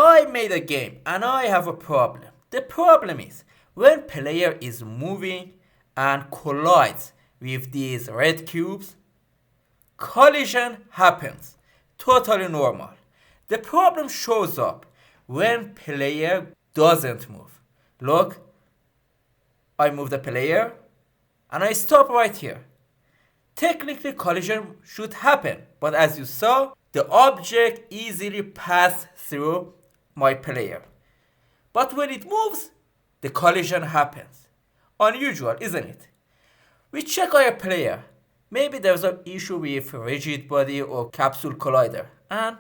I made a game and I have a problem. The problem is when player is moving and collides with these red cubes, collision happens. Totally normal. The problem shows up when player doesn't move. Look, I move the player and I stop right here. Technically collision should happen, but as you saw, the object easily passed through my player. But when it moves, the collision happens. Unusual, isn't it? We check our player. Maybe there's an issue with rigid body or capsule collider. And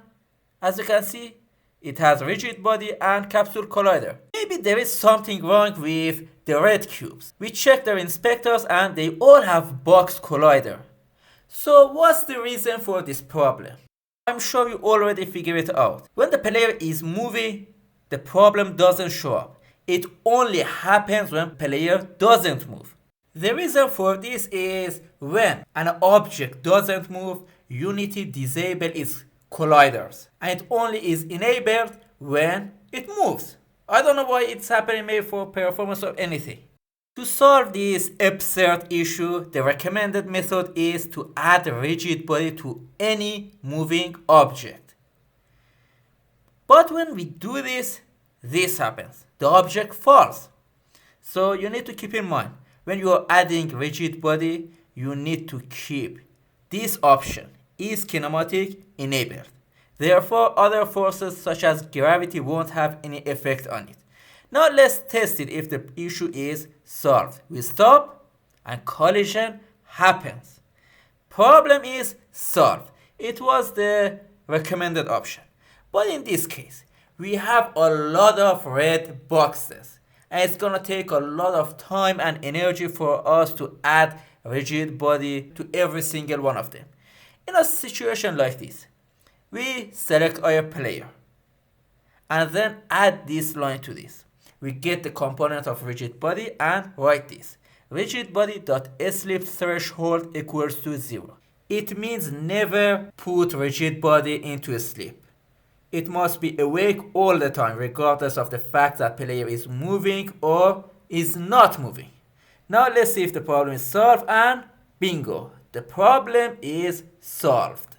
as you can see, it has rigid body and capsule collider. Maybe there is something wrong with the red cubes. We check their inspectors and they all have box collider. So what's the reason for this problem? I'm sure you already figured it out. When the player is moving, the problem doesn't show up. It only happens when player doesn't move. The reason for this is when an object doesn't move, Unity disables its colliders. And it only is enabled when it moves. I don't know why it's happening, maybe for performance or anything. To solve this absurd issue, the recommended method is to add rigid body to any moving object. But when we do this, this happens. The object falls. So you need to keep in mind, when you are adding rigid body, you need to keep this option, is kinematic, enabled. Therefore, other forces such as gravity won't have any effect on it. Now let's test it if the issue is solved. We stop and collision happens. Problem is solved. It was the recommended option. But in this case, we have a lot of red boxes. And it's gonna take a lot of time and energy for us to add rigid body to every single one of them. In a situation like this, we select our player and then add this line to this. We get the component of rigid body and write this. Rigid body.sleep threshold equals to 0. It means never put rigid body into sleep. It must be awake all the time, regardless of the fact that player is moving or is not moving. Now let's see if the problem is solved, and bingo, the problem is solved.